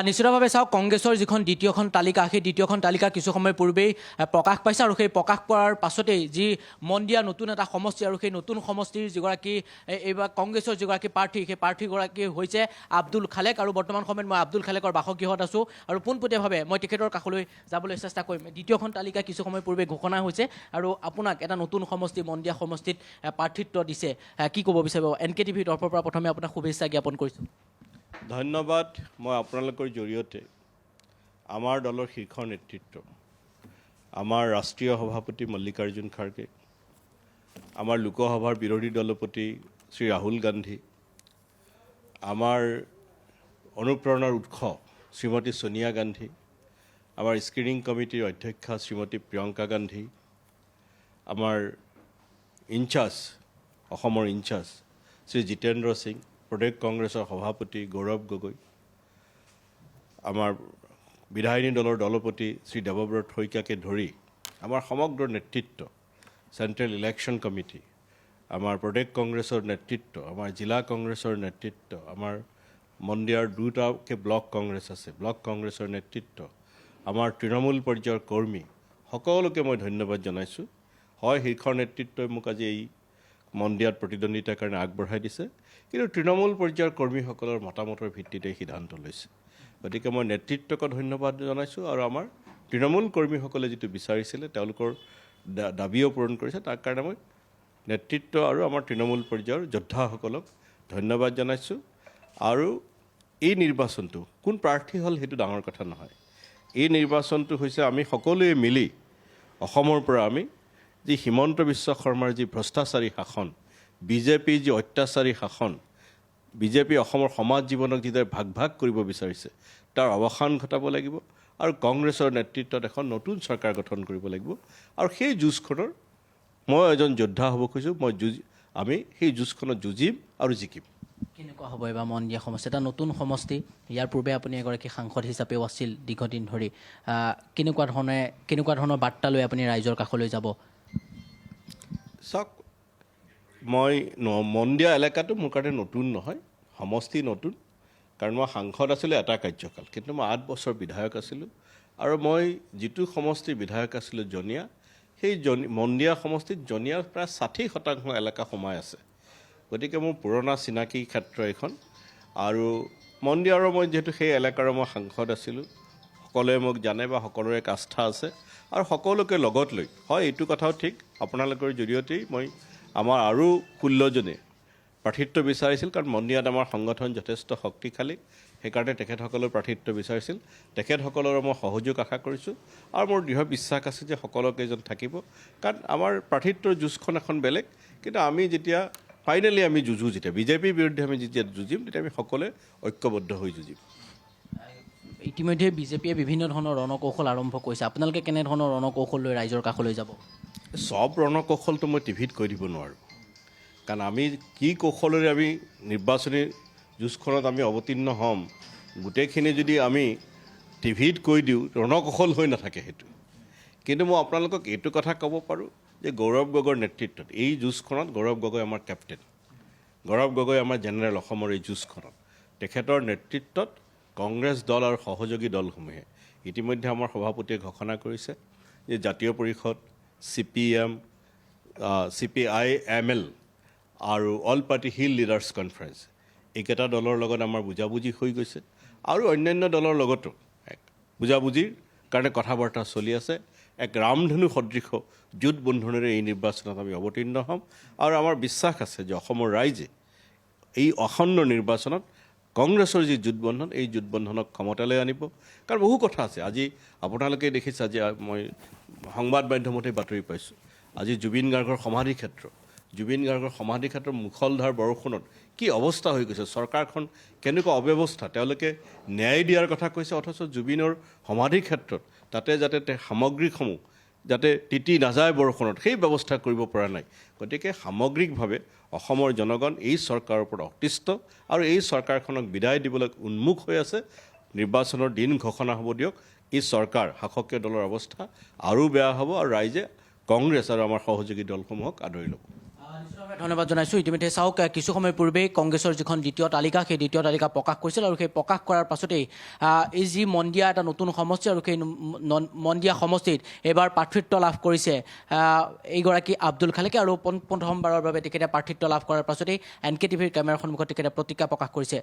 নিশ্চিতভাৱে চাওক কংগ্ৰেছৰ যিখন দ্বিতীয়খন তালিকা সেই দ্বিতীয়খন তালিকা কিছু সময় পূৰ্বেই প্ৰকাশ পাইছে আৰু সেই প্ৰকাশ পোৱাৰ পাছতেই যি মন দিয়া নতুন এটা সমষ্টি আৰু সেই নতুন সমষ্টিৰ যিগৰাকী এইবাৰ কংগ্ৰেছৰ যিগৰাকী প্ৰাৰ্থী সেই প্ৰাৰ্থীগৰাকী হৈছে আব্দুল খালেক আৰু বৰ্তমান সময়ত মই আব্দুল খালেকৰ বাসগৃহত আছোঁ আৰু পোনপটীয়াভাৱে মই তেখেতৰ কাষলৈ যাবলৈ চেষ্টা কৰিম। দ্বিতীয়খন তালিকা কিছু সময় পূৰ্বে ঘোষণা হৈছে আৰু আপোনাক এটা নতুন সমষ্টি মন দিয়া সমষ্টিত প্ৰাৰ্থিত্ব দিছে, কি ক'ব বিচাৰিব? NKTV তৰফৰ পৰা প্ৰথমে আপোনাক শুভেচ্ছা জ্ঞাপন কৰিছোঁ। ধন্যবাদ। মই আপোনালোকৰ জৰিয়তে আমাৰ দলৰ শীৰ্ষ নেতৃত্ব, আমাৰ ৰাষ্ট্ৰীয় সভাপতি মল্লিকাৰ্জুন খাৰ্গে, আমাৰ লোকসভাৰ বিৰোধী দলপতি শ্ৰী ৰাহুল গান্ধী, আমাৰ অনুপ্ৰেৰণাৰ উৎস শ্ৰীমতী ছোনিয়া গান্ধী, আমাৰ স্ক্ৰিনিং কমিটিৰ অধ্যক্ষা শ্ৰীমতী প্ৰিয়ংকা গান্ধী, আমাৰ ইনচাৰ্জ অসমৰ ইনচাৰ্জ শ্ৰী জিতেন্দ্ৰ সিং, প্ৰদেশ কংগ্ৰেছৰ সভাপতি গৌৰৱ গগৈ, আমাৰ বিধায়িনী দলৰ দলপতি শ্ৰী দেৱব্ৰত শইকীয়াকে ধৰি আমাৰ সমগ্ৰ নেতৃত্ব, চেণ্ট্ৰেল ইলেকশ্যন কমিটি, আমাৰ প্ৰদেশ কংগ্ৰেছৰ নেতৃত্ব, আমাৰ জিলা কংগ্ৰেছৰ নেতৃত্ব, আমাৰ মন্দিয়াৰ দুটাকে ব্লক কংগ্ৰেছ আছে, ব্লক কংগ্ৰেছৰ নেতৃত্ব, আমাৰ তৃণমূল পৰ্যায়ৰ কৰ্মী, সকলোকে মই ধন্যবাদ জনাইছোঁ। হয়, শীৰ্ষ নেতৃত্বই মোক আজি এই মন্দিয়াত প্ৰতিদ্বন্দ্বিতাৰ কাৰণে আগবঢ়াই দিছে, কিন্তু তৃণমূল পৰ্যায়ৰ কৰ্মীসকলৰ মতামতৰ ভিত্তিতে সিদ্ধান্ত লৈছে। গতিকে মই নেতৃত্বক ধন্যবাদ জনাইছোঁ আৰু আমাৰ তৃণমূল কৰ্মীসকলে যিটো বিচাৰিছিলে তেওঁলোকৰ দাবীও পূৰণ কৰিছে, তাৰ কাৰণে মই নেতৃত্ব আৰু আমাৰ তৃণমূল পৰ্যায়ৰ যোদ্ধাসকলক ধন্যবাদ জনাইছোঁ। আৰু এই নিৰ্বাচনটো কোন প্ৰাৰ্থী হ'ল সেইটো ডাঙৰ কথা নহয়। এই নিৰ্বাচনটো হৈছে আমি সকলোৱে মিলি অসমৰ পৰা আমি যি হিমন্ত বিশ্ব শৰ্মাৰ যি ভ্ৰষ্টাচাৰী শাসন, বিজেপিৰ যি অত্যাচাৰী শাসন, বিজেপি অসমৰ সমাজ জীৱনক যিদৰে ভাগ ভাগ কৰিব বিচাৰিছে তাৰ অৱসান ঘটাব লাগিব আৰু কংগ্ৰেছৰ নেতৃত্বত এখন নতুন চৰকাৰ গঠন কৰিব লাগিব। আৰু সেই যুঁজখনৰ মই এজন যোদ্ধা হ'ব খোজোঁ। আমি সেই যুঁজখনত যুঁজিম আৰু জিকিম। কেনেকুৱা হ'ব এইবাৰ মন দিয়া সমষ্টি? এটা নতুন সমষ্টি, ইয়াৰ পূৰ্বে আপুনি এগৰাকী সাংসদ হিচাপেও আছিল দীৰ্ঘদিন ধৰি। কেনেকুৱা ধৰণৰ বাৰ্তা লৈ আপুনি ৰাইজৰ কাষলৈ যাব? চাওক, মই মন দিয়া এলেকাটো মোৰ কাৰণে নতুন নহয়, সমষ্টি নতুন, কাৰণ মই সাংসদ আছিলোঁ এটা কাৰ্যকাল, কিন্তু মই 8 বছৰ বিধায়ক আছিলোঁ। আৰু মই যিটো সমষ্টিৰ বিধায়ক আছিলোঁ জনিয়া, সেই মন দিয়া সমষ্টিত জনিয়াৰ প্ৰায় 60% এলেকা সোমাই আছে। গতিকে মোৰ পুৰণা চিনাকি ক্ষেত্ৰ এইখন। আৰু মন দিয়াৰো মই যিহেতু সেই এলেকাৰ মই সাংসদ আছিলোঁ, সকলোৱে মোক জানে বা সকলোৰে এক আস্থা আছে আৰু সকলোকে লগত লৈ, হয় এইটো কথাও ঠিক, আপোনালোকৰ জৰিয়তেই মই আমাৰ আৰু 16জনে প্ৰাৰ্থিত্ব বিচাৰিছিল, কাৰণ মন্দিয়াত আমাৰ সংগঠন যথেষ্ট শক্তিশালী, সেইকাৰণে তেখেতসকলৰ প্ৰাৰ্থিত্ব বিচাৰিছিল। তেখেতসকলৰ মই সহযোগ আশা কৰিছোঁ আৰু মোৰ দৃঢ় বিশ্বাস আছে যে সকলোকেইজন থাকিব, কাৰণ আমাৰ প্ৰাৰ্থিত্বৰ যুঁজখন এখন বেলেগ। কিন্তু আমি যেতিয়া ফাইনেলি আমি যুঁজো, যেতিয়া বিজেপিৰ বিৰুদ্ধে আমি যেতিয়া যুঁজিম, তেতিয়া আমি সকলোৱে ঐক্যবদ্ধ হৈ যুঁজিম। ইতিমধ্যে বিজেপিয়ে বিভিন্ন ধৰণৰ ৰণকৌশল আৰম্ভ কৰিছে, আপোনালোকে কেনেধৰণৰ ৰণকৌশল লৈ ৰাইজৰ কাষলৈ যাব? চব ৰণকৌশলটো মই টিভিত কৈ দিব নোৱাৰোঁ, কাৰণ আমি কি কৌশলেৰে আমি নিৰ্বাচনী যুঁজখনত আমি অৱতীৰ্ণ হ'ম, গোটেইখিনি যদি আমি টিভিত কৈ দিওঁ ৰণকৌশল হৈ নাথাকে সেইটো। কিন্তু মই আপোনালোকক এইটো কথা ক'ব পাৰোঁ যে গৌৰৱ গগৈৰ নেতৃত্বত এই যুঁজখনত গৌৰৱ গগৈ আমাৰ কেপ্টেইন, গৌৰৱ গগৈ আমাৰ জেনেৰেল অসমৰ এই যুঁজখনত। তেখেতৰ নেতৃত্বত কংগ্ৰেছ দল আৰু সহযোগী দলসমূহে ইতিমধ্যে আমাৰ সভাপতিয়ে ঘোষণা কৰিছে যে জাতীয় পৰিষদ, CPM, CPI-ML আৰু all party hill leaders conference, এইকেইটা দলৰ লগত আমাৰ বুজাবুজি হৈ গৈছে আৰু অন্যান্য দলৰ লগতো বুজাবুজিৰ কাৰণে কথা বাৰ্তা চলি আছে। এক ৰামধেনু সদৃশ যুদ্ধ বন্ধনেৰে এই নিৰ্বাচনত আমি অৱতীৰ্ণ হ'ম আৰু আমাৰ বিশ্বাস আছে যে অসমৰ ৰাইজে এই আসন্ন নিৰ্বাচনত কংগ্ৰেছৰ যি যুদ্ধবন্ধন, এই যুদ্ধবন্ধনক ক্ষমতালৈ আনিব। কাৰণ বহু কথা আছে, আজি আপোনালোকে দেখিছে, আজি মই সংবাদ মাধ্যমতে বাতৰি পাইছোঁ, আজি জুবিন গাৰ্গৰ সমাধিক্ষেত্ৰৰ মুখলধাৰ বৰষুণত কি অৱস্থা হৈ গৈছে, চৰকাৰখন কেনেকুৱা অব্যৱস্থা, তেওঁলোকে ন্যায় দিয়াৰ কথা কৈছে, অথচ জুবিনৰ সমাধিক্ষেত্ৰত তাতে যাতে সামগ্ৰীসমূহ যাতে তিতি নাযায় বৰষুণত, সেই ব্যৱস্থা কৰিব পৰা নাই। গতিকে সামগ্ৰিকভাৱে অসমৰ জনগণ এই চৰকাৰৰ ওপৰত অতিষ্ঠ আৰু এই চৰকাৰখনক বিদায় দিবলৈ উন্মুখ হৈ আছে। নিৰ্বাচনৰ দিন ঘোষণা হ'ব দিয়ক, এই চৰকাৰ শাসকীয় দলৰ অৱস্থা আৰু বেয়া হ'ব আৰু ৰাইজে কংগ্ৰেছ আৰু আমাৰ সহযোগী দলসমূহক আদৰি ল'ব। ধন্যবাদ জনাইছোঁ ইতিমধ্যে চাওক কিছু সময় পূৰ্বেই কংগ্ৰেছৰ যিখন দ্বিতীয় তালিকা সেই দ্বিতীয় তালিকা প্ৰকাশ কৰিছিল আৰু সেই প্ৰকাশ কৰাৰ পাছতেই এই যি মন্দিয়া এটা নতুন সমষ্টি আৰু সেই মন্দিয়া সমষ্টিত এইবাৰ প্ৰাৰ্থিত্ব লাভ কৰিছে এইগৰাকী আব্দুল খালেকে আৰু প্ৰথমবাৰৰ বাবে তেখেতে প্ৰাৰ্থিত্ব লাভ কৰাৰ পাছতেই NK TVৰ কেমেৰাৰ সন্মুখত তেখেতে প্ৰতিক্ৰিয়া প্ৰকাশ কৰিছে